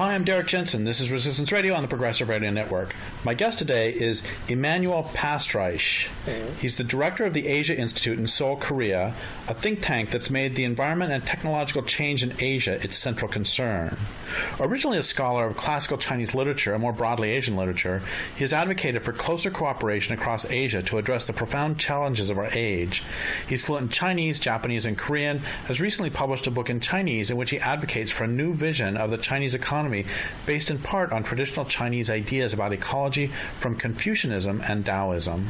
Hi, I'm Derrick Jensen. This is Resistance Radio on the Progressive Radio Network. My guest today is Emanuel Pastreich. He's the director of the Asia Institute in Seoul, Korea, a think tank that's made the environment and technological change in Asia its central concern. Originally a scholar of classical Chinese literature and more broadly Asian literature, he has advocated for closer cooperation across Asia to address the profound challenges of our age. He's fluent in Chinese, Japanese, and Korean, has recently published a book in Chinese in which he advocates for a new vision of the Chinese economy based in part on traditional Chinese ideas about ecology from Confucianism and Daoism.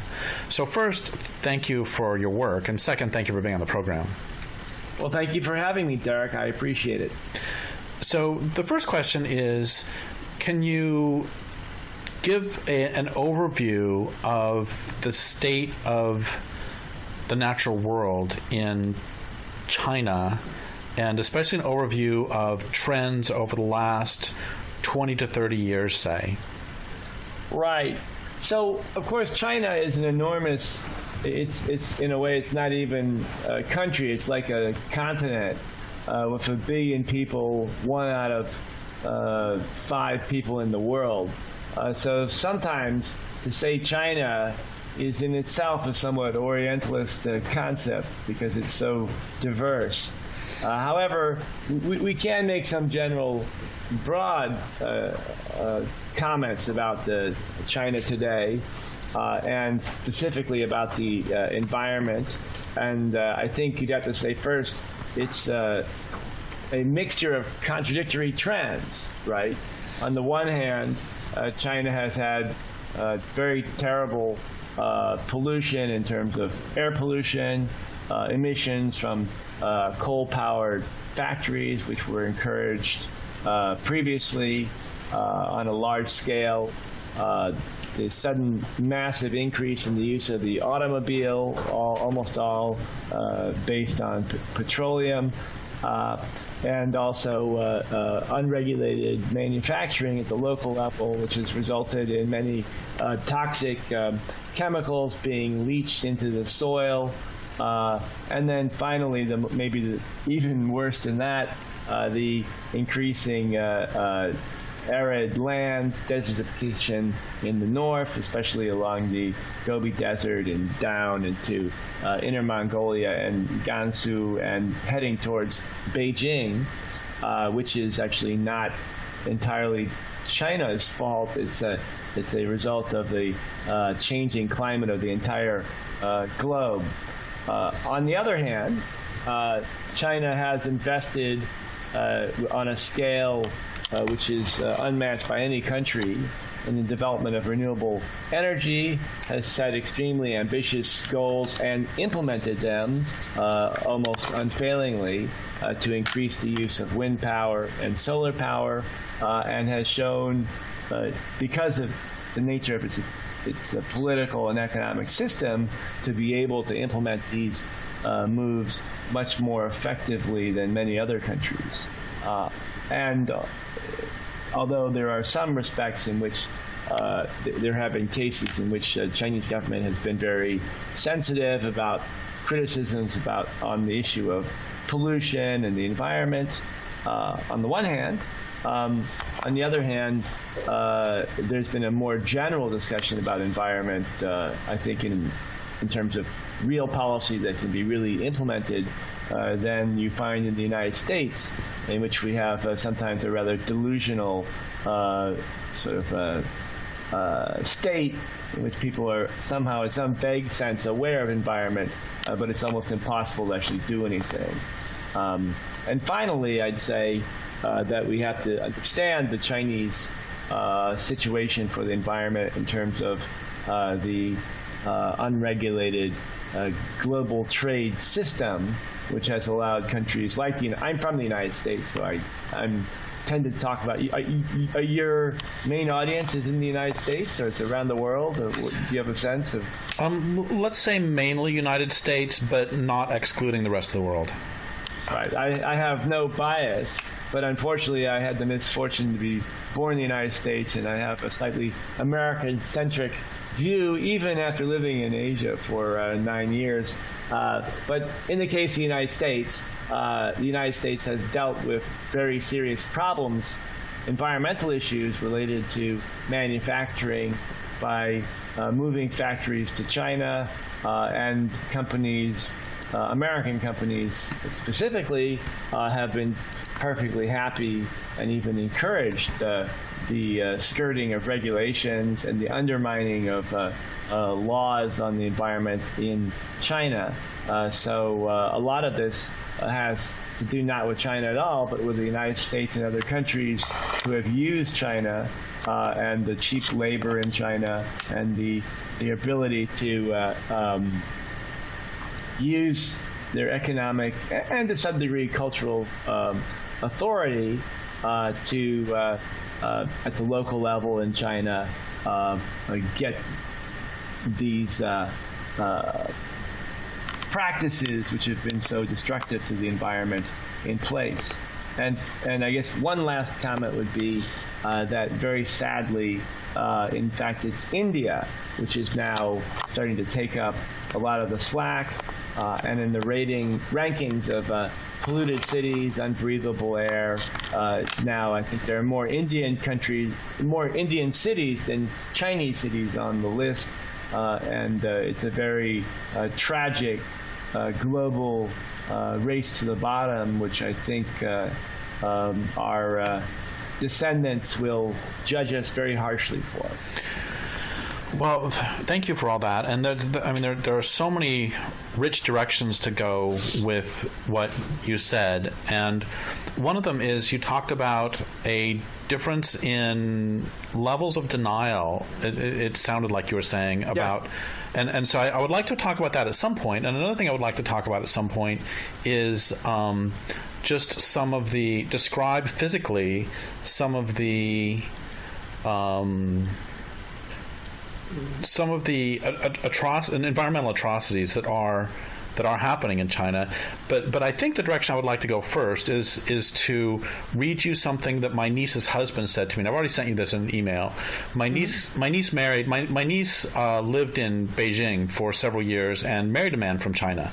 So first, thank you for your work, and second, thank you for being on the program. Well, thank you for having me, Derek. I appreciate it. So the first question is, can you give an overview of the state of the natural world in China, and especially an overview of trends over the last 20 to 30 years, say? Right. So, of course, China is an enormous, it's in a way, it's not even a country, it's like a continent with 1 billion people, 1 out of 5 people in the world. So sometimes to say China is in itself a somewhat Orientalist concept because it's so diverse. However, we can make some general, broad comments about China today, and specifically about the environment. And I think you'd have to say first, it's a mixture of contradictory trends, right? On the one hand, China has had very terrible pollution in terms of air pollution, emissions from coal-powered factories, which were encouraged previously on a large scale. The sudden massive increase in the use of the automobile, almost all based on petroleum, and also unregulated manufacturing at the local level, which has resulted in many toxic chemicals being leached into the soil. And then finally, maybe even worse than that, the increasing arid lands, desertification in the north, especially along the Gobi Desert and down into Inner Mongolia and Gansu and heading towards Beijing, which is actually not entirely China's fault. It's a result of the changing climate of the entire globe. On the other hand, China has invested on a scale which is unmatched by any country in the development of renewable energy, has set extremely ambitious goals and implemented them almost unfailingly to increase the use of wind power and solar power, and has shown, because of the nature of its political and economic system, to be able to implement these moves much more effectively than many other countries. And although there are some respects in which there have been cases in which the Chinese government has been very sensitive about criticisms on the issue of pollution and the environment, on the one hand. On the other hand, there's been a more general discussion about environment, I think, in terms of real policy that can be really implemented than you find in the United States, in which we have sometimes a rather delusional sort of state in which people are somehow, in some vague sense, aware of environment, but it's almost impossible to actually do anything. And finally, I'd say that we have to understand the Chinese situation for the environment in terms of the unregulated global trade system, which has allowed countries like I'm from the United States, so I tend to talk about your main audience is in the United States, or it's around the world, or do you have a sense of? Let's say mainly United States, but not excluding the rest of the world. Right. I have no bias, but unfortunately I had the misfortune to be born in the United States, and I have a slightly American-centric view, even after living in Asia for 9 years. But in the case of the United States has dealt with very serious problems environmental issues related to manufacturing by moving factories to China, and companies, American companies specifically, have been perfectly happy and even encouraged the skirting of regulations and the undermining of laws on the environment in China. So a lot of this has to do not with China at all, but with the United States and other countries who have used China and the cheap labor in China and the ability to use their economic and to some degree cultural authority to at the local level in China get these practices which have been so destructive to the environment in place. And I guess one last comment would be that very sadly, in fact, it's India which is now starting to take up a lot of the slack, and in the rankings of polluted cities, unbreathable air. Now I think there are more Indian cities than Chinese cities on the list, and it's a very tragic global race to the bottom, which I think our descendants will judge us very harshly for. Well, thank you for all that. And there are so many rich directions to go with what you said. And one of them is you talked about a difference in levels of denial. It sounded like you were saying about. Yes. And so I would like to talk about that at some point. And another thing I would like to talk about at some point is just some of the, describe physically some of the environmental atrocities that are happening in China, but I think the direction I would like to go first is to read you something that my niece's husband said to me. And I've already sent you this in an email. My niece lived in Beijing for several years and married a man from China,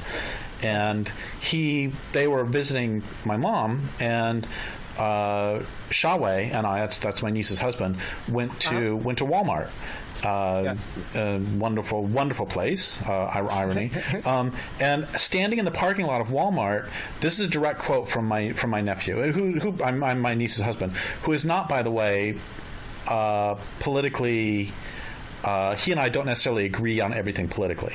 and they were visiting my mom, and Shawei and I, that's my niece's husband, went to Walmart. Wonderful place, irony. And standing in the parking lot of Walmart, this is a direct quote from my nephew, who I'm my niece's husband, who is not, by the way, politically. He and I don't necessarily agree on everything politically.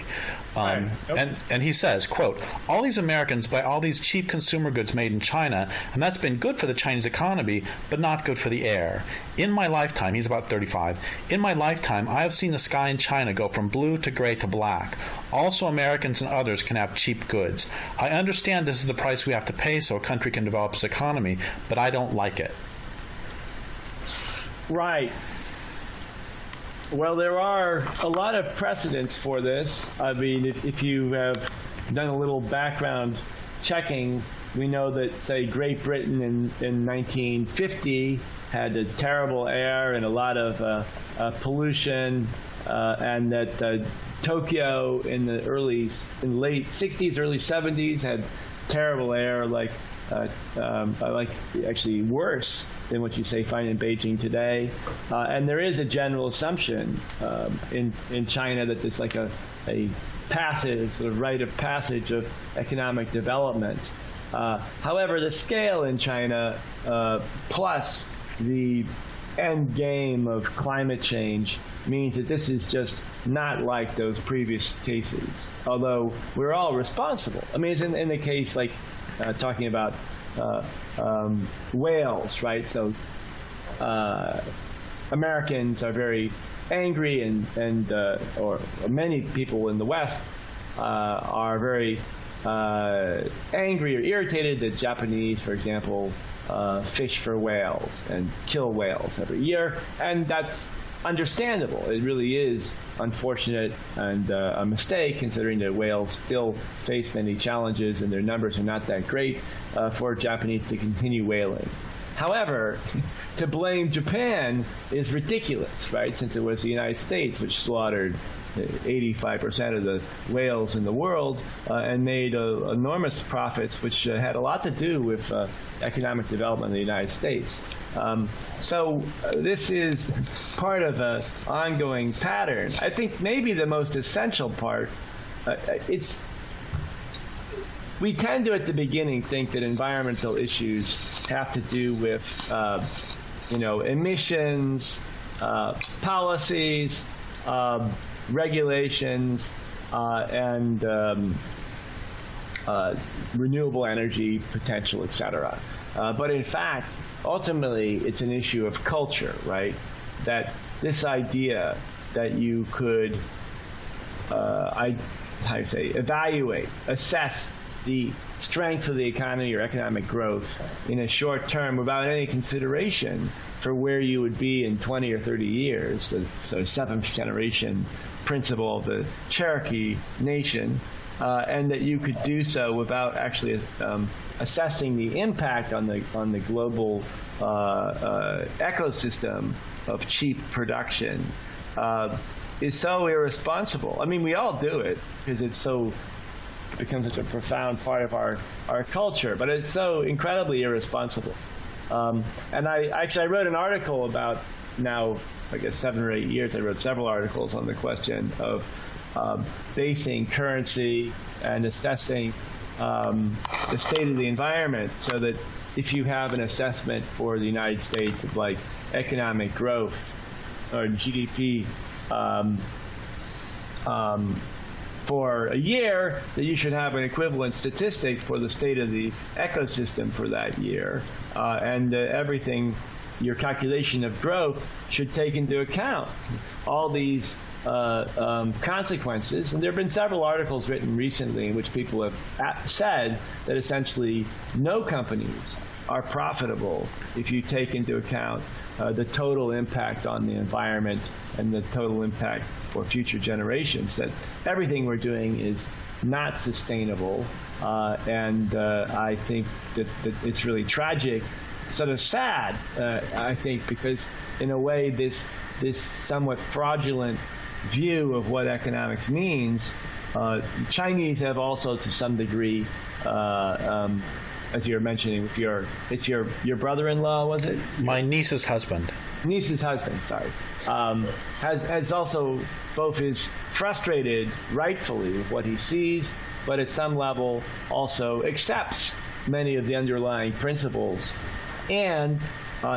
Right. Nope. And he says, quote, "All these Americans buy all these cheap consumer goods made in China, and that's been good for the Chinese economy, but not good for the air. In my lifetime," he's about 35, "in my lifetime, I have seen the sky in China go from blue to gray to black. Also, Americans and others can have cheap goods. I understand this is the price we have to pay so a country can develop its economy, but I don't like it." Right. Well, there are a lot of precedents for this. I mean, if you have done a little background checking, we know that, say, Great Britain in 1950 had a terrible air and a lot of pollution, and that Tokyo in the late 60s, early 70s had terrible air, like actually worse than what you find in Beijing today. And there is a general assumption in China that there's like a passage, sort of rite of passage of economic development. However, the scale in China, plus the end game of climate change, means that this is just not like those previous cases, although we're all responsible. I mean, it's in the case like talking about whales, right? So Americans are very angry, and or many people in the West are very angry or irritated that Japanese, for example, fish for whales and kill whales every year, and that's understandable. It really is unfortunate and a mistake, considering that whales still face many challenges and their numbers are not that great for Japanese to continue whaling. However, to blame Japan is ridiculous, right? Since it was the United States which slaughtered 85% of the whales in the world, and made enormous profits, which had a lot to do with economic development in the United States. So this is part of an ongoing pattern. I think maybe the most essential part, we tend to, at the beginning, think that environmental issues have to do with, emissions, policies, regulations, and renewable energy potential, etc. But in fact, ultimately, it's an issue of culture, right? That this idea that you could, evaluate, assess the strength of the economy or economic growth in a short term without any consideration for where you would be in 20 or 30 years, the seventh generation principle of the Cherokee Nation, and that you could do so without actually assessing the impact on the global ecosystem of cheap production, is so irresponsible. I mean, we all do it because it becomes such a profound part of our culture, but it's so incredibly irresponsible. And I wrote an article about, now I guess 7 or 8 years, I wrote several articles on the question of basing currency and assessing the state of the environment, so that if you have an assessment for the United States of like economic growth or GDP for a year, that you should have an equivalent statistic for the state of the ecosystem for that year, and everything, your calculation of growth should take into account all these consequences. And there have been several articles written recently in which people have said that essentially no companies are profitable if you take into account the total impact on the environment and the total impact for future generations, that everything we're doing is not sustainable. And I think that it's really tragic, sort of sad, I think, because in a way this somewhat fraudulent view of what economics means, Chinese have also to some degree, as you were mentioning, it's your brother-in-law, was it? My niece's husband. Sorry. Has also both is frustrated rightfully with what he sees, but at some level also accepts many of the underlying principles. And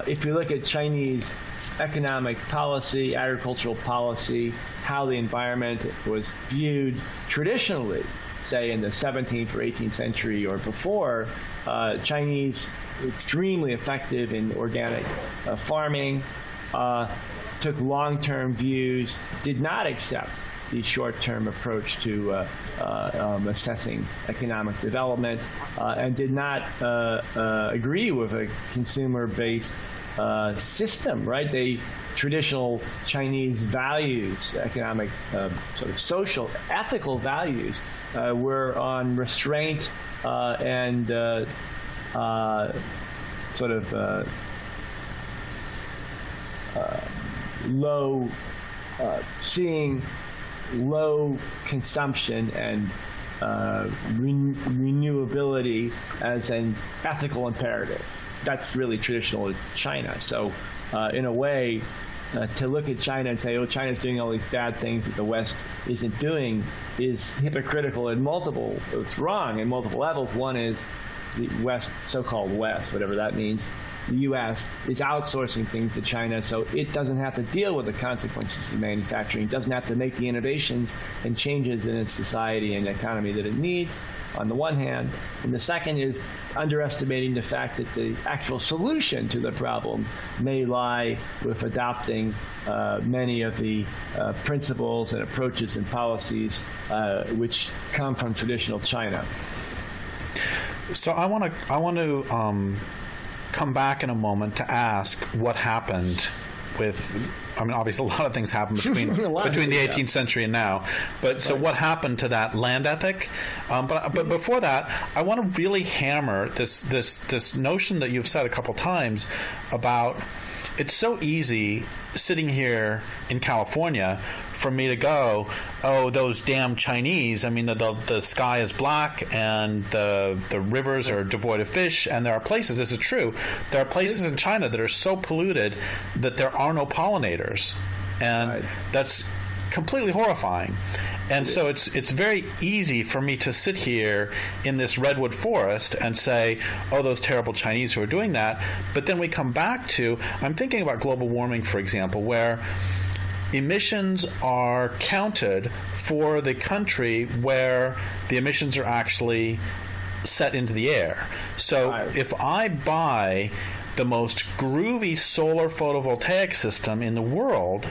if you look at Chinese economic policy, agricultural policy, how the environment was viewed traditionally, say in the 17th or 18th century or before, Chinese extremely effective in organic farming, took long-term views, did not accept the short-term approach to assessing economic development, and did not agree with a consumer-based system, right? Traditional Chinese values, economic, sort of social, ethical values, were on restraint and sort of low, seeing low consumption and renewability as an ethical imperative. That's really traditional China. So in a way, to look at China and say, oh, China's doing all these bad things that the West isn't doing, is hypocritical it's wrong in multiple levels. One is the West, so-called West, whatever that means, the U.S. is outsourcing things to China, so it doesn't have to deal with the consequences of manufacturing. It doesn't have to make the innovations and changes in its society and economy that it needs, on the one hand. And the second is underestimating the fact that the actual solution to the problem may lie with adopting many of the principles and approaches and policies which come from traditional China. So I want to come back in a moment to ask what happened with. I mean, obviously, a lot of things happened between the 18th century and now. But so, what happened to that land ethic? But before that, I want to really hammer this notion that you've said a couple times about it's so easy sitting here in California for me to go, oh, those damn Chinese. I mean, the sky is black and the rivers are devoid of fish, and there are places, this is true, there are places in China that are so polluted that there are no pollinators. And that's completely horrifying. And so it's very easy for me to sit here in this redwood forest and say, oh, those terrible Chinese who are doing that. But then we come back to, I'm thinking about global warming, for example, where emissions are counted for the country where the emissions are actually set into the air. So if I buy the most groovy solar photovoltaic system in the world,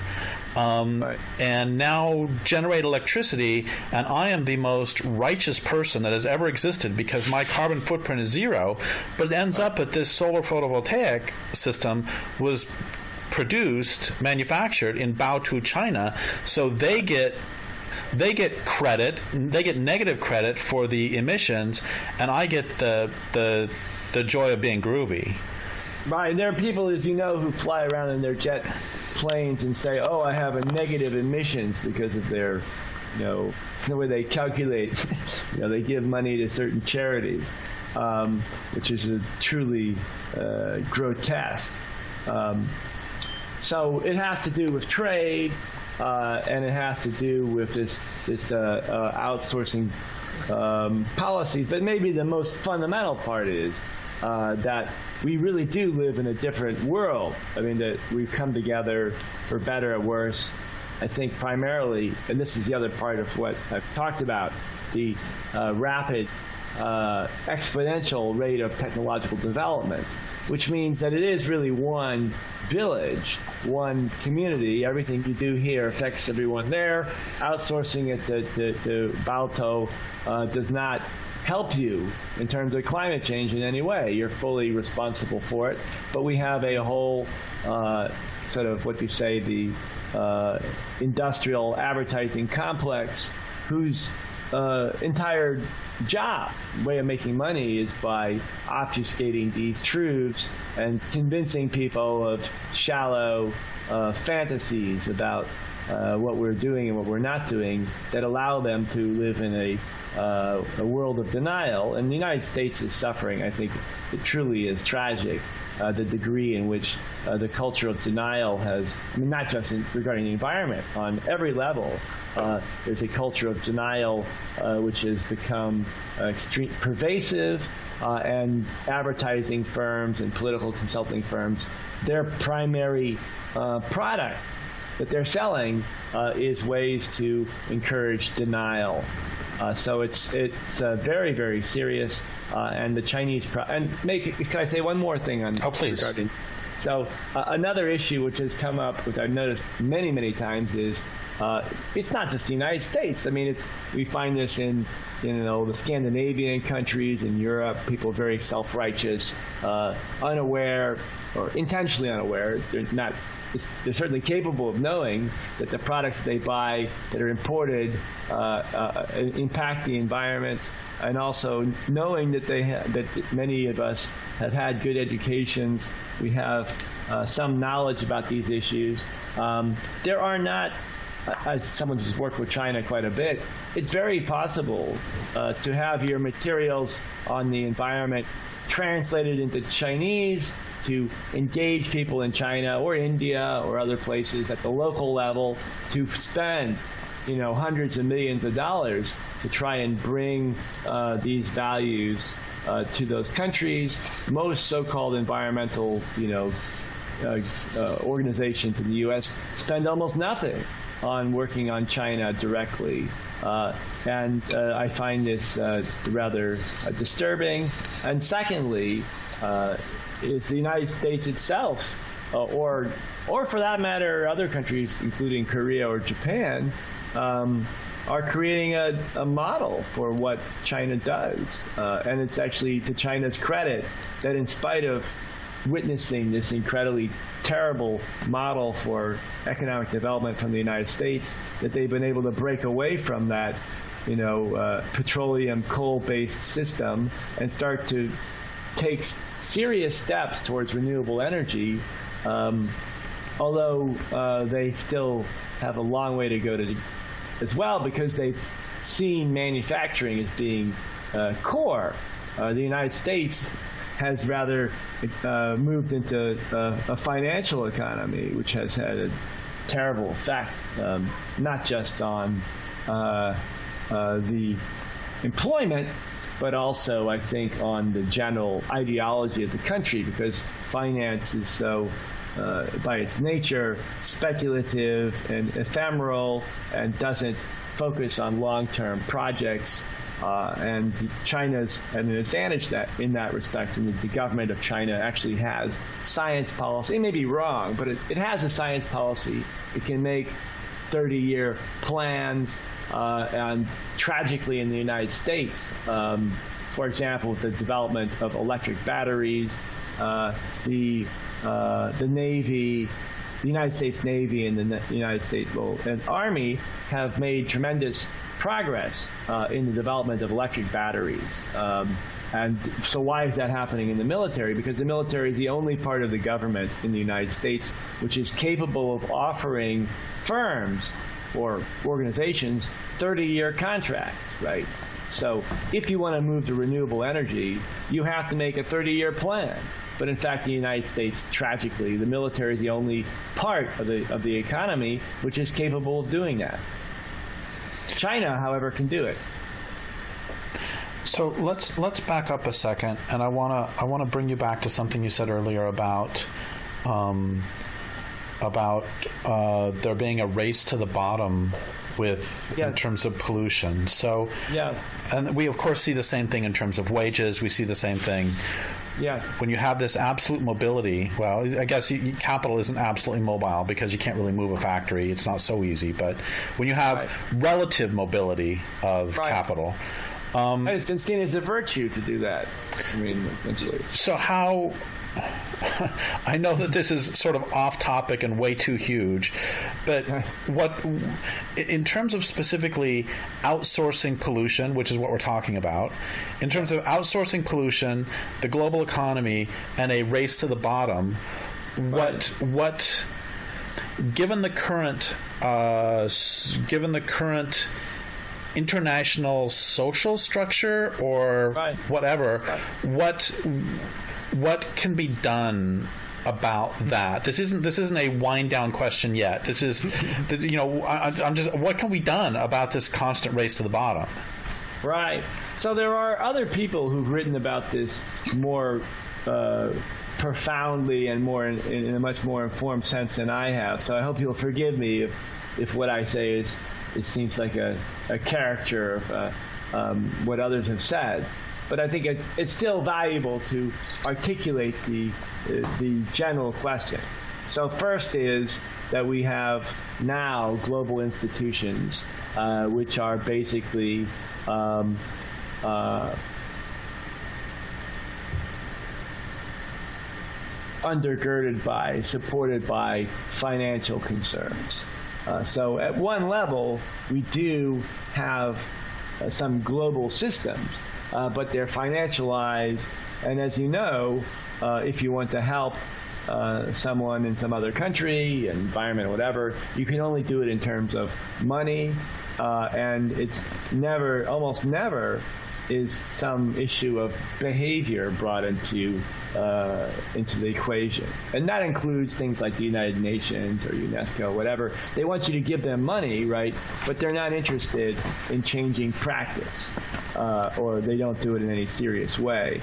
and now generate electricity, and I am the most righteous person that has ever existed because my carbon footprint is zero, but it ends up that this solar photovoltaic system was manufactured in Baotou, China, so they get credit, they get negative credit for the emissions, and I get the joy of being groovy. Right, there are people, as you know, who fly around in their jet planes and say, oh, I have a negative emissions because of their, the way they calculate, they give money to certain charities, which is truly grotesque. So it has to do with trade, and it has to do with this outsourcing policies. But maybe the most fundamental part is that we really do live in a different world. I mean, that we've come together for better or worse. I think primarily, and this is the other part of what I've talked about, the rapid exponential rate of technological development, which means that it is really one village, one community. Everything you do here affects everyone there. Outsourcing it to Baotou does not help you in terms of climate change in any way. You're fully responsible for it. But we have a whole sort of what you say, the industrial advertising complex whose entire way of making money is by obfuscating these truths and convincing people of shallow fantasies about what we're doing and what we're not doing that allow them to live in a world of denial. And the United States is suffering. I think it truly is tragic, the degree in which the culture of denial has, not just regarding the environment, on every level. There's a culture of denial which has become extreme, pervasive, and advertising firms and political consulting firms, their primary product that they're selling is ways to encourage denial. So it's very, very serious. And the Chinese can I say one more thing on? Oh, please. Regarding, so another issue which has come up, which I've noticed many, many times, is it's not just the United States. I mean, we find this in the Scandinavian countries, in Europe. People are very self-righteous, unaware or intentionally unaware. They're certainly capable of knowing that the products they buy that are imported impact the environment, and also knowing that that many of us have had good educations. We have some knowledge about these issues. There are not, as someone who's worked with China quite a bit, it's very possible to have your materials on the environment translated into Chinese, to engage people in China or India or other places at the local level to spend, hundreds of millions of dollars to try and bring these values to those countries. Most so-called environmental, organizations in the U.S. spend almost nothing on working on China directly. And I find this rather disturbing. And secondly, it's the United States itself, or for that matter, other countries, including Korea or Japan, are creating a model for what China does. And it's actually to China's credit that in spite of witnessing this incredibly terrible model for economic development from the United States, that they've been able to break away from that, petroleum coal-based system and start to take serious steps towards renewable energy, although they still have a long way to go as well, because they've seen manufacturing as being core. The United States has rather moved into a financial economy, which has had a terrible effect, not just on the employment, but also, I think, on the general ideology of the country, because finance is so, by its nature, speculative and ephemeral and doesn't focus on long-term projects. And China's an advantage in that respect, and the government of China actually has science policy. It may be wrong, but it has a science policy. It can make 30-year plans, and tragically in the United States, for example, with the development of electric batteries, the Navy, the United States Navy and the United States Army have made tremendous progress in the development of electric batteries. And so why is that happening in the military? Because the military is the only part of the government in the United States which is capable of offering firms or organizations 30-year contracts, right? So if you want to move to renewable energy, you have to make a 30-year plan. But in fact, the United States, tragically, the military is the only part of the economy which is capable of doing that. China, however, can do it. So let's back up a second, and I wanna bring you back to something you said earlier about there being a race to the bottom in terms of pollution. So and we of course see the same thing in terms of wages. We see the same thing. Yes. When you have this absolute mobility, well, I guess capital isn't absolutely mobile because you can't really move a factory. It's not so easy. But when you have relative mobility of capital, it's been seen as a virtue to do that. I mean, essentially. So how? I know that this is sort of off topic and way too huge, but what, in terms of specifically outsourcing pollution, which is what we're talking about, in terms of outsourcing pollution, the global economy, and a race to the bottom, what, given the current international social structure or whatever, what can be done about that? This isn't a wind down question yet. This is, what can be done about this constant race to the bottom? Right. So there are other people who've written about this more profoundly and more in a much more informed sense than I have. So I hope you'll forgive me if what I say seems like a caricature of what others have said. But I think it's still valuable to articulate the general question. So first is that we have now global institutions which are basically undergirded by, supported by financial concerns. So at one level, we do have some global systems, but they're financialized. And as you know, if you want to help someone in some other country, environment, whatever, you can only do it in terms of money, and it's almost never is some issue of behavior brought into the equation. And that includes things like the United Nations or UNESCO, whatever. They want you to give them money, right? But they're not interested in changing practice, or they don't do it in any serious way.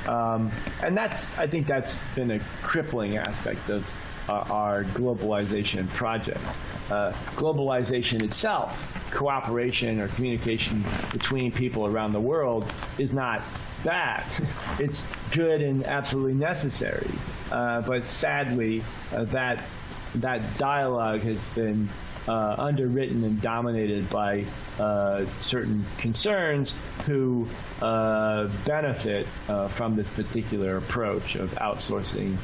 And I think that's been a crippling aspect of our globalization project. Globalization itself, cooperation or communication between people around the world, is not bad. It's good and absolutely necessary. But sadly, that dialogue has been underwritten and dominated by certain concerns who benefit from this particular approach of outsourcing.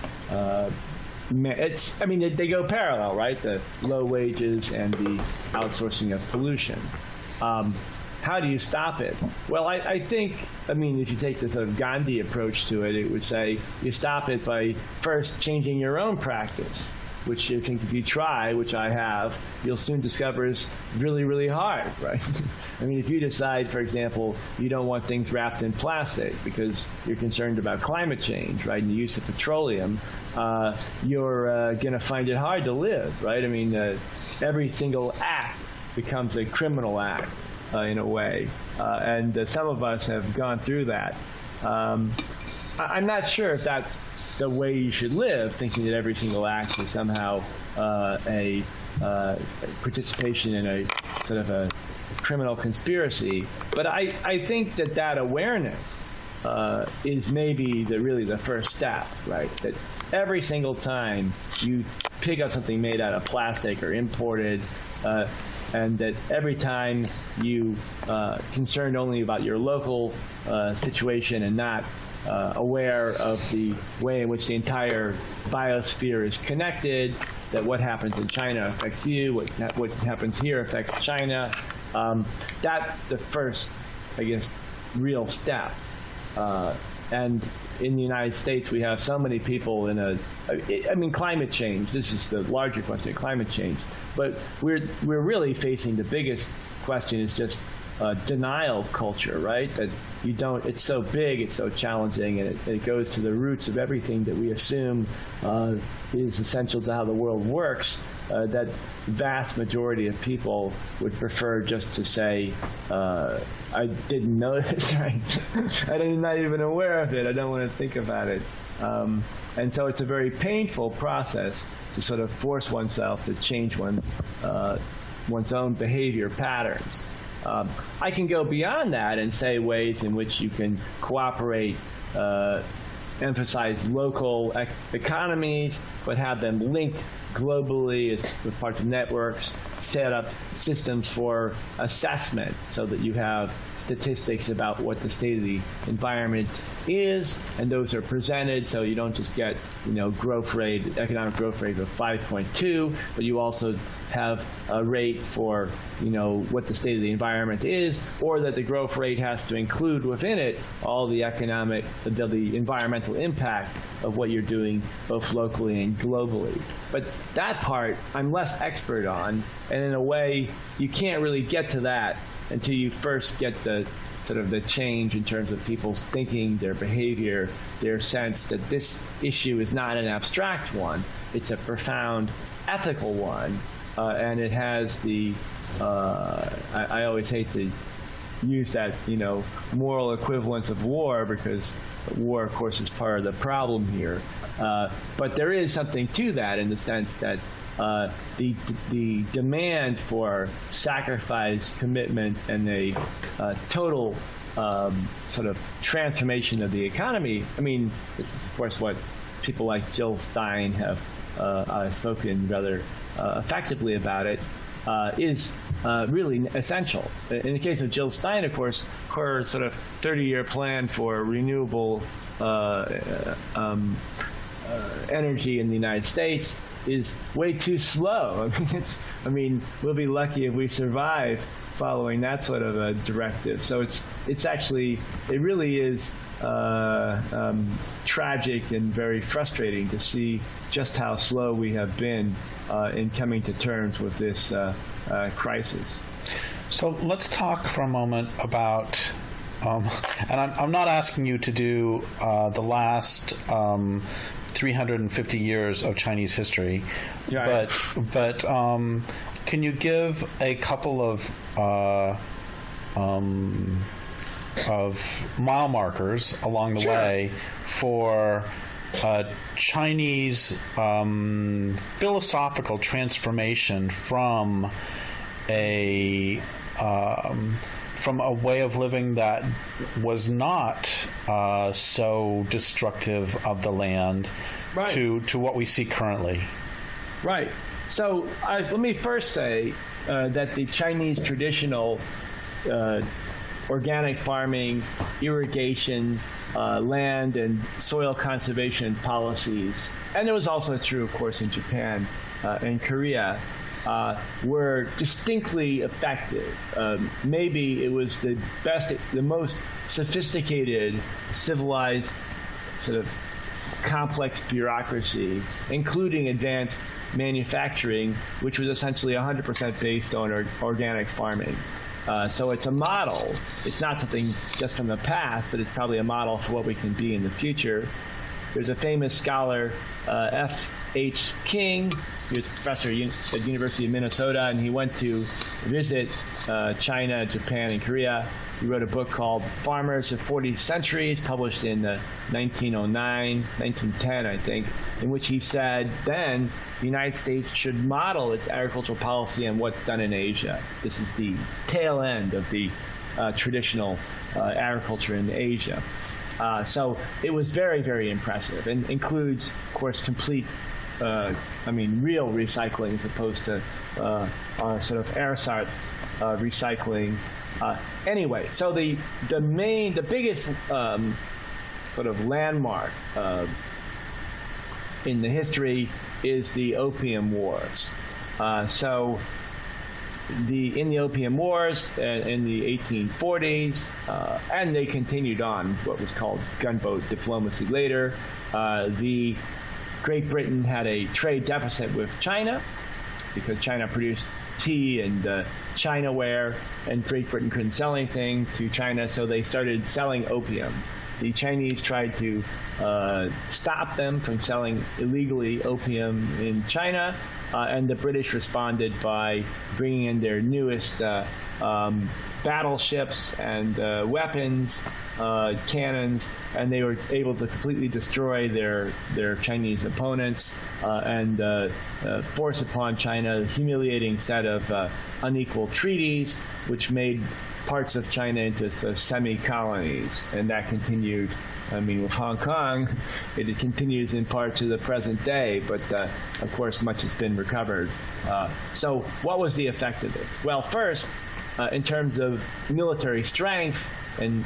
They go parallel, right? The low wages and the outsourcing of pollution. how do you stop it? Well, I think, if you take the sort of Gandhi approach to it, it would say you stop it by first changing your own practice, which I think if you try, which I have, you'll soon discover is really, really hard, right? If you decide, for example, you don't want things wrapped in plastic because you're concerned about climate change, right, and the use of petroleum, you're going to find it hard to live, right? Every single act becomes a criminal act in a way, and some of us have gone through that. I'm not sure if that's the way you should live, thinking that every single act is somehow a participation in a sort of a criminal conspiracy. But I think that awareness is maybe really the first step, right? That every single time you pick up something made out of plastic or imported, and that every time you concerned only about your local situation and not aware of the way in which the entire biosphere is connected, that what happens in China affects you, what happens here affects China. That's the first, I guess, real step. And in the United States, we have so many people climate change. This is the larger question, climate change. But we're really facing the biggest question is just denial culture, right? That you don't, it's so big, it's so challenging, and it goes to the roots of everything that we assume is essential to how the world works, that vast majority of people would prefer just to say, I didn't know this, right? I'm not even aware of it. I don't want to think about it. And so it's a very painful process to sort of force oneself to change one's own behavior patterns. I can go beyond that and say ways in which you can cooperate, emphasize local economies, but have them linked globally with parts of networks, set up systems for assessment so that you have statistics about what the state of the environment is, and those are presented so you don't just get, economic growth rate of 5.2, but you also have a rate for, what the state of the environment is, or that the growth rate has to include within it all the the environmental impact of what you're doing both locally and globally. But that part I'm less expert on, and in a way you can't really get to that until you first get the sort of the change in terms of people's thinking, their behavior, their sense that this issue is not an abstract one, it's a profound ethical one, and it has the I always hate to use that moral equivalence of war, because war of course is part of the problem here, but there is something to that in the sense that the demand for sacrifice, commitment, and a total sort of transformation of the economy. This is of course what people like Jill Stein have spoken rather effectively about it. Is really essential. In the case of Jill Stein, of course, her sort of 30-year plan for renewable energy in the United States is way too slow. We'll be lucky if we survive following that sort of a directive. So it really is tragic and very frustrating to see just how slow we have been in coming to terms with this crisis. So let's talk for a moment about, and I'm not asking you to do the last 350 years of Chinese history, right. but can you give a couple of mile markers along the Sure. way for Chinese philosophical transformation from a way of living that was not so destructive of the land, right, to what we see currently? Right. So let me first say that the Chinese traditional organic farming, irrigation, land and soil conservation policies, and it was also true, of course, in Japan and Korea, were distinctly effective. Maybe it was the most sophisticated, civilized, sort of complex bureaucracy, including advanced manufacturing, which was essentially 100% based on organic farming. So it's a model. It's not something just from the past, but it's probably a model for what we can be in the future. There's a famous scholar, F.H. King. He was a professor at the University of Minnesota, and he went to visit China, Japan, and Korea. He wrote a book called Farmers of 40 Centuries, published in 1910, I think, in which he said then the United States should model its agricultural policy on what's done in Asia. This is the tail end of the traditional agriculture in Asia. So it was very, very impressive, and includes, of course, complete, real recycling as opposed to sort of ersatz recycling. Anyway, so the biggest sort of landmark in the history is the Opium Wars. In the Opium Wars in the 1840s, and they continued on what was called gunboat diplomacy later. The Great Britain had a trade deficit with China because China produced tea and Chinaware, and Great Britain couldn't sell anything to China, so they started selling opium. The Chinese tried to stop them from selling illegally opium in China, and the British responded by bringing in their newest battleships and weapons, cannons, and they were able to completely destroy their Chinese opponents and force upon China a humiliating set of unequal treaties, which made parts of China into semi-colonies, and that continued. With Hong Kong, it continues in part to the present day, but of course much has been recovered. So what was the effect of this? Well, first, in terms of military strength and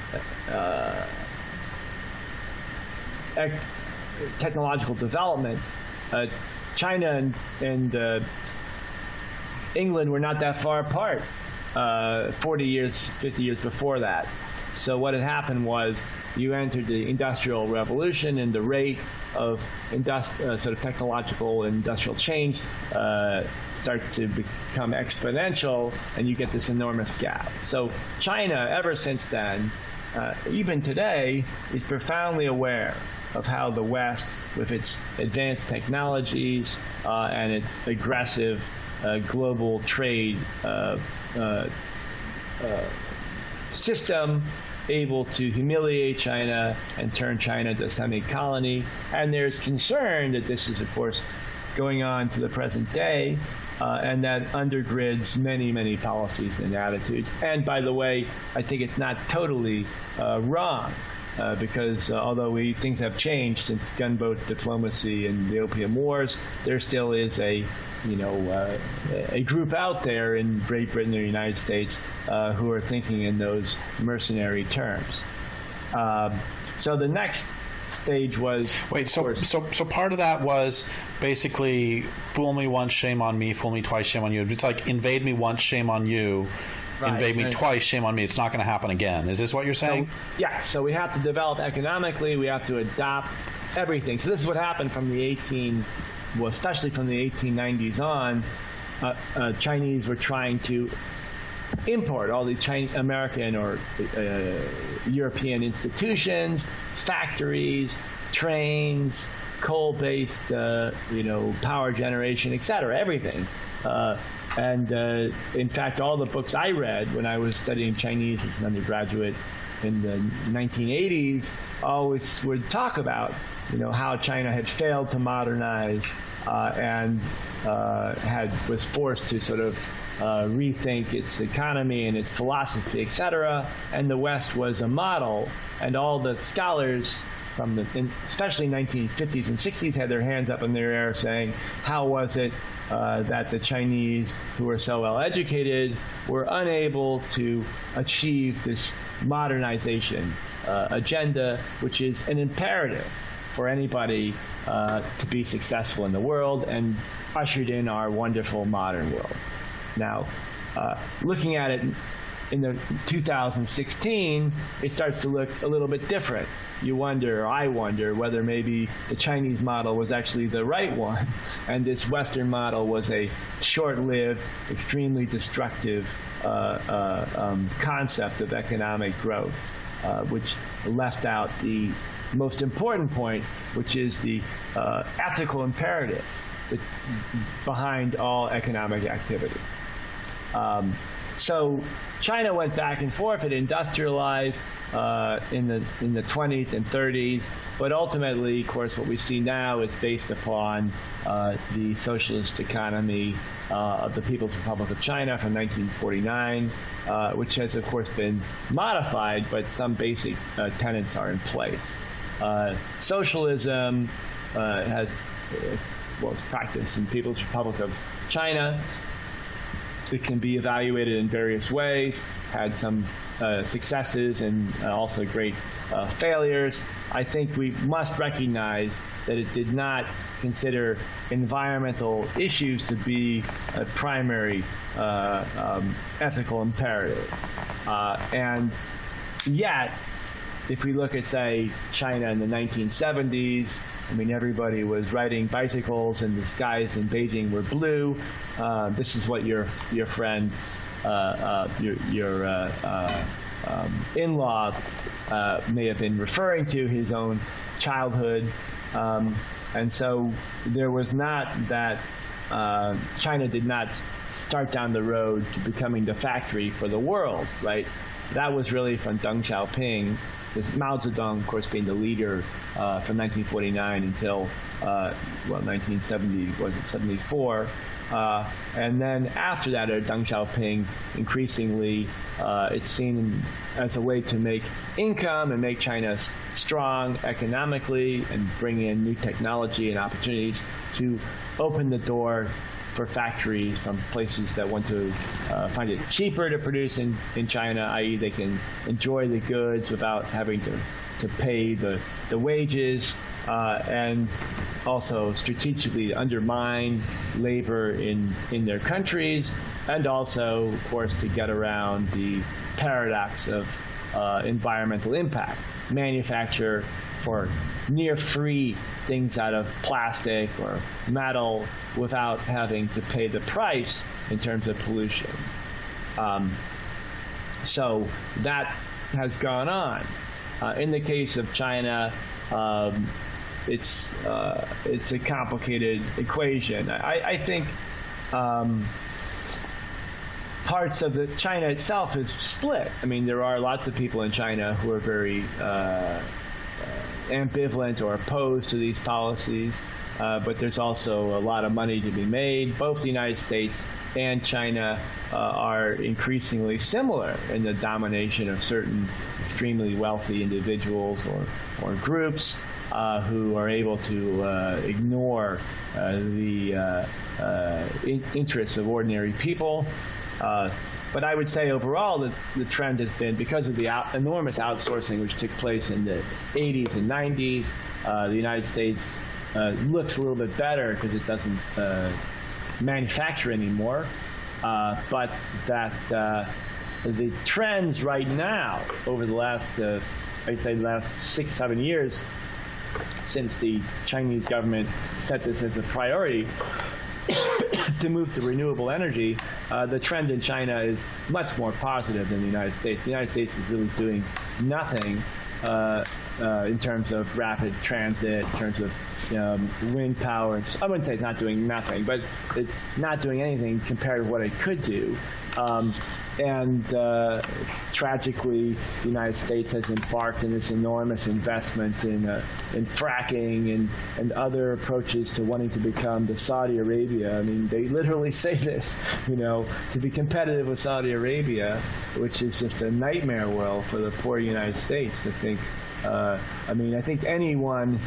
technological development, China and England were not that far apart 40 years, 50 years before that. So what had happened was you entered the Industrial Revolution, and the rate of sort of technological and industrial change starts to become exponential, and you get this enormous gap. So China, ever since then, even today, is profoundly aware of how the West, with its advanced technologies and its aggressive global trade system, able to humiliate China and turn China into a semi-colony. And there's concern that this is, of course, going on to the present day, and that undergirds many, many policies and attitudes. And by the way, I think it's not totally wrong, because although things have changed since gunboat diplomacy and the Opium Wars, there still is a group out there in Great Britain or the United States who are thinking in those mercenary terms. So the next stage was... Wait, so part of that was basically fool me once, shame on me, fool me twice, shame on you. It's like invade me once, shame on you. Right. Invade me twice, shame on me. It's not going to happen again. Is this what you're saying? So we have to develop economically. We have to adopt everything. So this is what happened from especially from the 1890s on. Chinese were trying to import all these American or European institutions, factories, trains, coal-based, power generation, etc., everything. And in fact, all the books I read when I was studying Chinese as an undergraduate in the 1980s always would talk about, how China had failed to modernize and was forced to sort of rethink its economy and its philosophy, etc. And the West was a model, and all the scholars from especially 1950s and 60s had their hands up in the air saying, how was it that the Chinese, who were so well educated, were unable to achieve this modernization agenda, which is an imperative for anybody to be successful in the world, and ushered in our wonderful modern world. Now, looking at it in the 2016, it starts to look a little bit different. I wonder whether maybe the Chinese model was actually the right one, and this Western model was a short-lived, extremely destructive concept of economic growth, which left out the most important point, which is the ethical imperative behind all economic activity. So China went back and forth. It industrialized in the 20s and 30s, but ultimately, of course, what we see now is based upon the socialist economy of the People's Republic of China from 1949, which has, of course, been modified, but some basic tenets are in place. Socialism is practiced in the People's Republic of China. It can be evaluated in various ways, had some successes and also great failures. I think we must recognize that it did not consider environmental issues to be a primary ethical imperative. And yet, if we look at, say, China in the 1970s, I mean, everybody was riding bicycles and the skies in Beijing were blue. This is what your friend, your in-law may have been referring to, his own childhood. And so there was not that China did not start down the road to becoming the factory for the world, right? That was really from Deng Xiaoping, this Mao Zedong, of course, being the leader from 1949 until 1974. And then after that, Deng Xiaoping, increasingly, it's seen as a way to make income and make China strong economically and bring in new technology and opportunities to open the door for factories from places that want to find it cheaper to produce in China, i.e. they can enjoy the goods without having to pay the wages, and also strategically undermine labor in their countries, and also, of course, to get around the paradox of environmental impact. Manufacture for near free things out of plastic or metal without having to pay the price in terms of pollution. So that has gone on. In the case of China, it's a complicated equation. I think parts of China itself is split. I mean, there are lots of people in China who are very ambivalent or opposed to these policies, but there's also a lot of money to be made. Both the United States and China are increasingly similar in the domination of certain extremely wealthy individuals or groups who are able to ignore the interests of ordinary people. But I would say overall that the trend has been, because of the enormous outsourcing which took place in the 80s and 90s, the United States looks a little bit better because it doesn't manufacture anymore. But that the trends right now over the last, I'd say the last 6-7 years, since the Chinese government set this as a priority, to move to renewable energy, the trend in China is much more positive than the United States. The United States is really doing nothing in terms of rapid transit, in terms of wind power. I wouldn't say it's not doing nothing, but it's not doing anything compared to what it could do. And tragically, the United States has embarked in this enormous investment in fracking and other approaches to wanting to become the Saudi Arabia. I mean, they literally say this, to be competitive with Saudi Arabia, which is just a nightmare world for the poor United States to think. I think anyone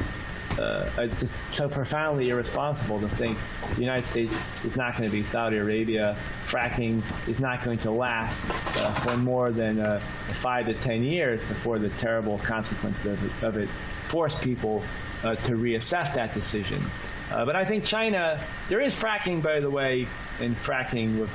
just so profoundly irresponsible to think the United States is not going to be Saudi Arabia. Fracking is not going to last for more than 5 to 10 years before the terrible consequences of it force people to reassess that decision. But I think China, there is fracking, by the way, and fracking with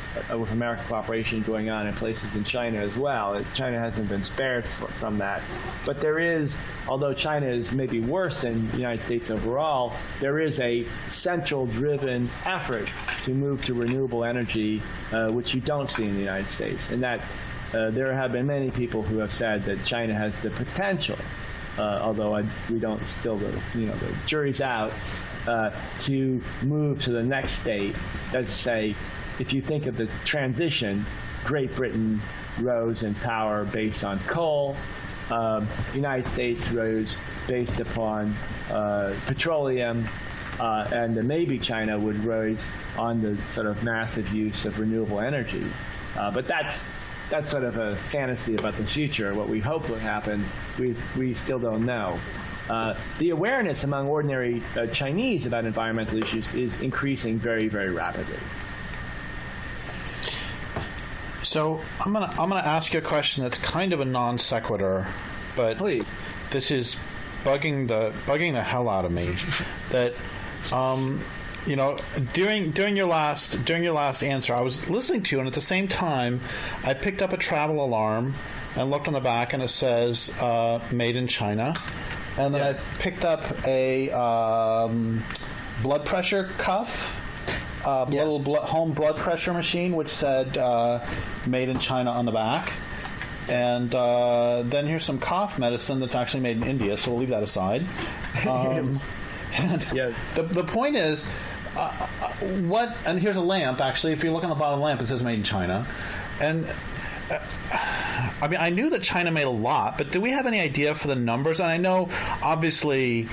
American cooperation going on in places in China as well. China hasn't been spared from that. But there is, although China is maybe worse than the United States overall, there is a central-driven effort to move to renewable energy, which you don't see in the United States. And that there have been many people who have said that China has the potential, although we don't still, the jury's out, to move to the next state. Let's say, if you think of the transition, Great Britain rose in power based on coal. United States rose based upon petroleum, and maybe China would rise on the sort of massive use of renewable energy. But that's sort of a fantasy about the future. What we hope would happen, we still don't know. The awareness among ordinary Chinese about environmental issues is increasing very, very rapidly. So I'm gonna ask you a question that's kind of a non sequitur, but please. This is bugging the hell out of me. That during your last answer, I was listening to you, and at the same time, I picked up a travel alarm and looked on the back, and it says "Made in China." And then I picked up a blood pressure cuff, little home blood pressure machine, which said "Made in China" on the back. And then here's some cough medicine that's actually made in India, so we'll leave that aside. The point is, what? And here's a lamp. Actually, if you look on the bottom of the lamp, it says "Made in China," and. I mean, I knew that China made a lot, but do we have any idea for the numbers? And I know, obviously,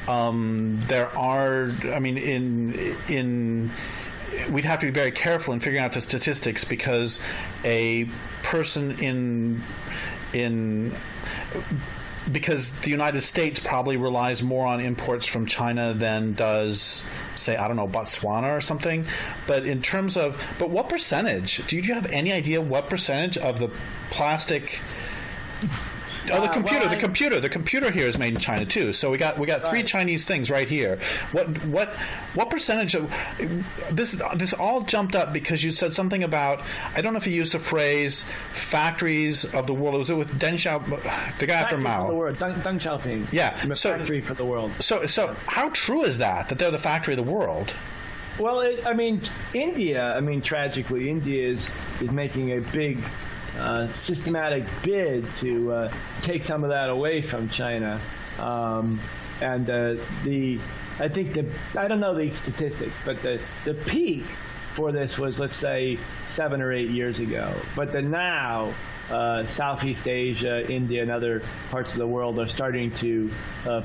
there are. I mean, we'd have to be very careful in figuring out the statistics, because a person because the United States probably relies more on imports from China than does, say, I don't know, Botswana or something. But in terms of, what percentage? Do you have any idea what percentage of the plastic? Oh, the computer here is made in China too. So we got three Chinese things right here. What percentage of this all jumped up because you said something about, I don't know if you used the phrase "factories of the world." Was it with Deng Xiaoping, the guy after Mao? Deng Xiaoping. Yeah, factory for the world. So how true is that they're the factory of the world? Well, India. Tragically, India is making a big. Systematic bid to take some of that away from China, I don't know the statistics, but the peak for this was, let's say, 7 or 8 years ago. But now Southeast Asia, India, and other parts of the world are starting to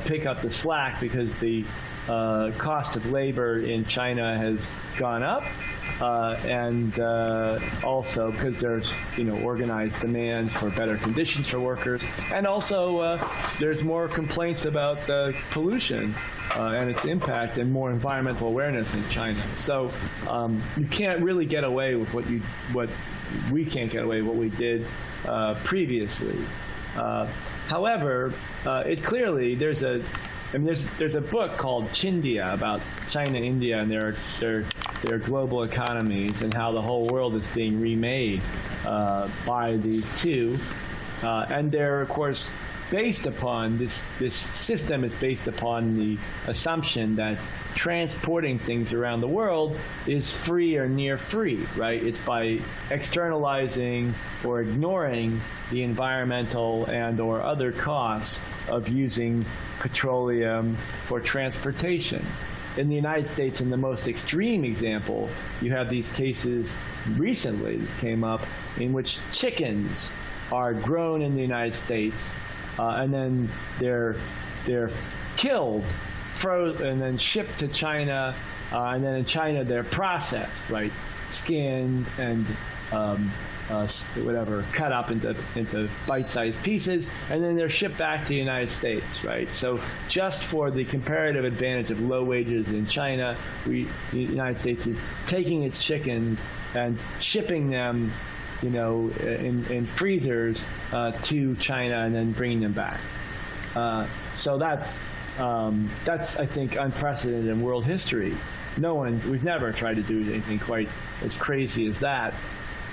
pick up the slack, because the cost of labor in China has gone up, and also because there's organized demands for better conditions for workers, and also there's more complaints about pollution and its impact, and more environmental awareness in China. So you can't really get away with what we can't get away with what we did previously. However, it clearly there's a book called Chindia about China, India, and their global economies, and how the whole world is being remade by these two. And they're, of course, based upon this system is based upon the assumption that transporting things around the world is free or near free, right? It's by externalizing or ignoring the environmental and or other costs of using petroleum for transportation. In the United States, in the most extreme example, you have these cases recently, this came up, in which chickens are grown in the United States, and then they're killed, frozen, and then shipped to China, and then in China they're processed, right, skinned and cut up into bite-sized pieces, and then they're shipped back to the United States, right? So just for the comparative advantage of low wages in China, the United States is taking its chickens and shipping them, in freezers to China, and then bringing them back. So that's I think unprecedented in world history. We've never tried to do anything quite as crazy as that.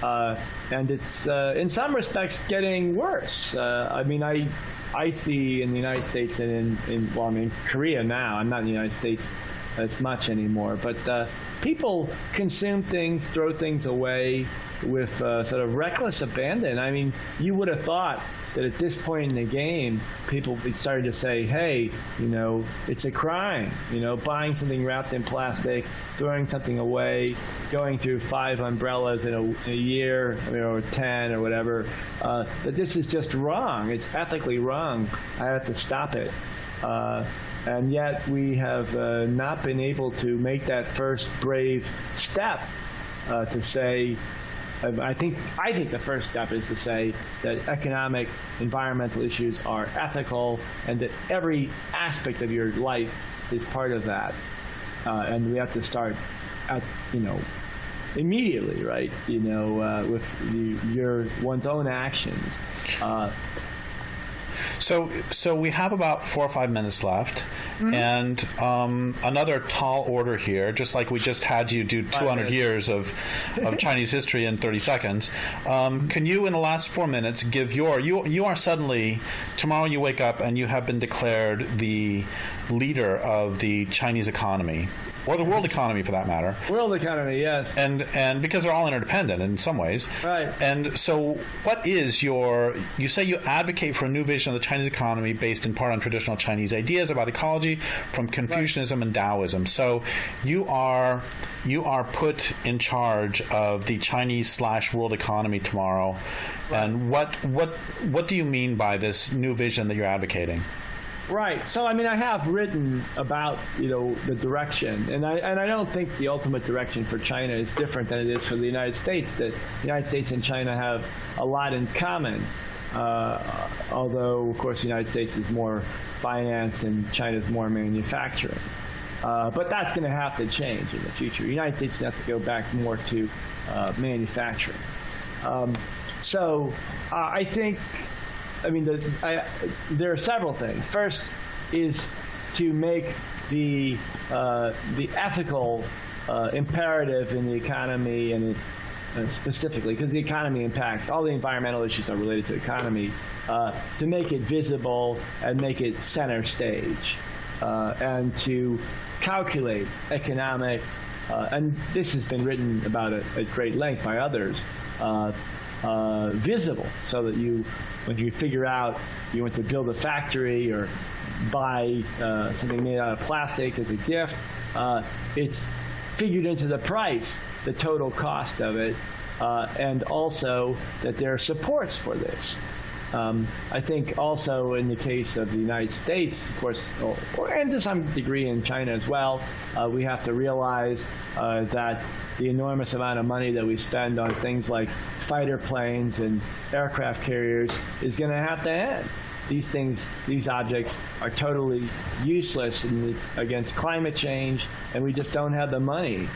And it's in some respects getting worse. I see in the United States and in Korea now. I'm not in the United States as much anymore, but people consume things, throw things away with sort of reckless abandon. I mean, you would have thought that at this point in the game, people started to say, hey, it's a crime, buying something wrapped in plastic, throwing something away, going through 5 umbrellas in a year, or 10 or whatever, that this is just wrong. It's ethically wrong. I have to stop it. And yet we have not been able to make that first brave step to say, I think the first step is to say that economic, environmental issues are ethical, and that every aspect of your life is part of that. And we have to start at, immediately, right? With one's own actions. So we have about 4 or 5 minutes left, and another tall order here. Just like we just had you do 200 years of Chinese history in 30 seconds. Can you, in the last 4 minutes, give you are suddenly, tomorrow you wake up and you have been declared the leader of the Chinese economy. Or the world economy, for that matter. World economy, yes. And because they're all interdependent in some ways. Right. And so what is you say you advocate for a new vision of the Chinese economy based in part on traditional Chinese ideas about ecology from Confucianism and Daoism. So you are put in charge of the Chinese/world economy tomorrow. Right. And what do you mean by this new vision that you're advocating? Right. So, I have written about, the direction, and I don't think the ultimate direction for China is different than it is for the United States. That the United States and China have a lot in common, although, of course, the United States is more finance and China is more manufacturing. But that's going to have to change in the future. The United States has to go back more to manufacturing. I think... there are several things. First is to make the ethical imperative in the economy, and specifically because the economy impacts all the environmental issues are related to the economy, to make it visible and make it center stage, and to calculate economic, and this has been written about at great length by others. Visible, so that when you figure out you want to build a factory or buy something made out of plastic as a gift, it's figured into the price, the total cost of it, and also that there are supports for this. I think also in the case of the United States, of course, and to some degree in China as well, we have to realize that the enormous amount of money that we spend on things like fighter planes and aircraft carriers is going to have to end. These objects are totally useless against climate change, and we just don't have the money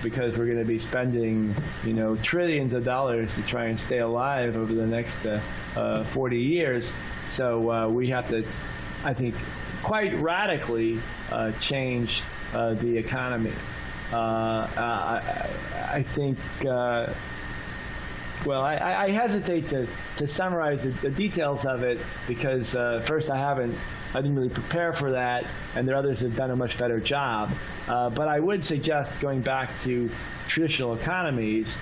because we're going to be spending, trillions of dollars to try and stay alive over the next 40 years. So we have to, I think, quite radically change the economy. I think. I hesitate to summarize the details of it because first I didn't really prepare for that, and there are others have done a much better job. But I would suggest going back to traditional economies.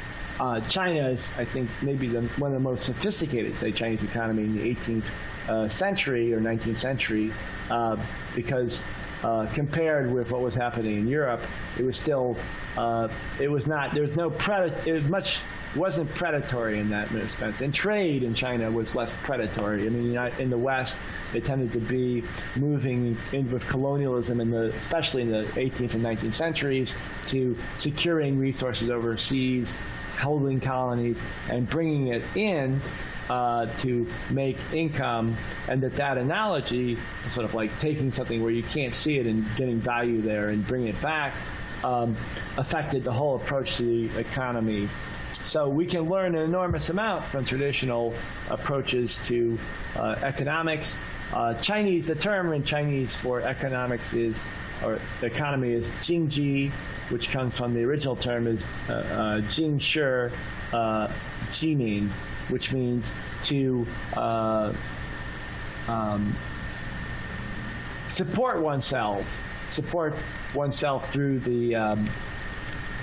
China is, I think, maybe one of the most sophisticated, say, Chinese economy in the 18th century or 19th century, because compared with what was happening in Europe, it was still, it was not, there was no wasn't predatory in that sense. And trade in China was less predatory. In the West, they tended to be moving in with colonialism, especially in the 18th and 19th centuries, to securing resources overseas, holding colonies, and bringing it in to make income, and that analogy, sort of like taking something where you can't see it and getting value there and bringing it back, affected the whole approach to the economy So we can learn an enormous amount from traditional approaches to economics. Chinese, the term in Chinese for economics is, or the economy is Jing Zhi, which comes from the original term is Jing Zhi, Jimin, which means to support oneself through the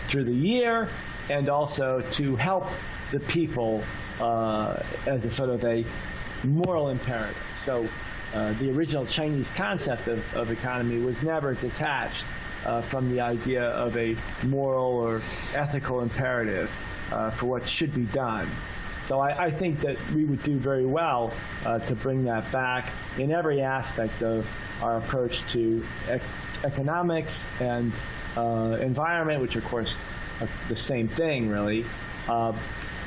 year, and also to help the people as a sort of a moral imperative. So the original Chinese concept of economy was never detached from the idea of a moral or ethical imperative for what should be done. So I think that we would do very well to bring that back in every aspect of our approach to economics and environment, which of course are the same thing, really.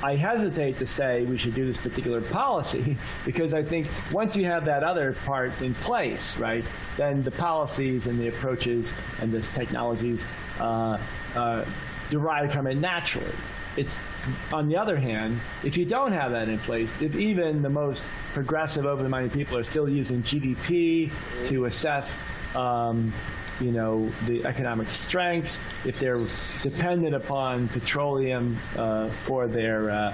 I hesitate to say we should do this particular policy because I think once you have that other part in place, right, then the policies and the approaches and the technologies derive from it naturally. It's, on the other hand, if you don't have that in place, if even the most progressive, open-minded people are still using GDP to assess the economic strengths, if they're dependent upon petroleum for their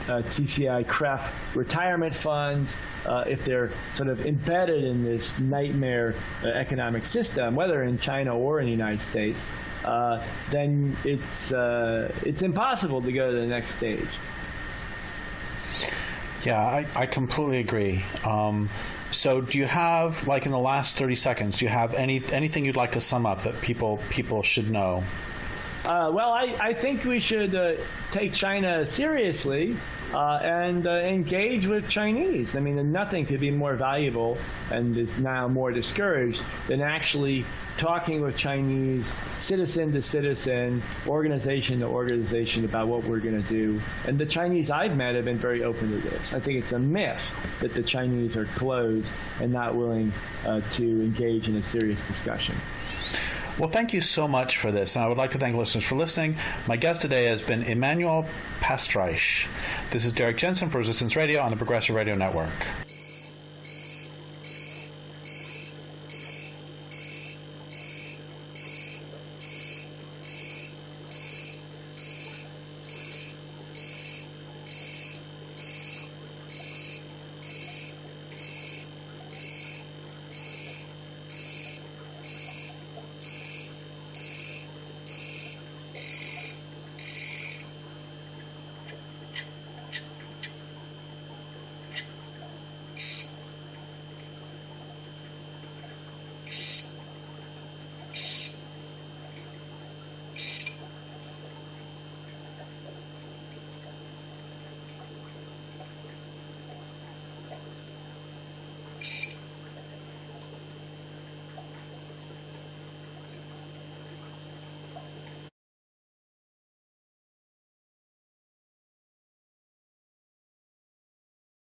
TCI-CREF retirement fund, if they're sort of embedded in this nightmare economic system, whether in China or in the United States, then it's impossible to go to the next stage. Yeah, I completely agree. So do you have, like in the last 30 seconds, do you have anything you'd like to sum up that people should know? Well, I think we should take China seriously and engage with Chinese. I mean, nothing could be more valuable and is now more discouraged than actually talking with Chinese, citizen to citizen, organization to organization about what we're going to do. And the Chinese I've met have been very open to this. I think it's a myth that the Chinese are closed and not willing to engage in a serious discussion. Well, thank you so much for this, and I would like to thank listeners for listening. My guest today has been Emanuel Pastreich. This is Derrick Jensen for Resistance Radio on the Progressive Radio Network.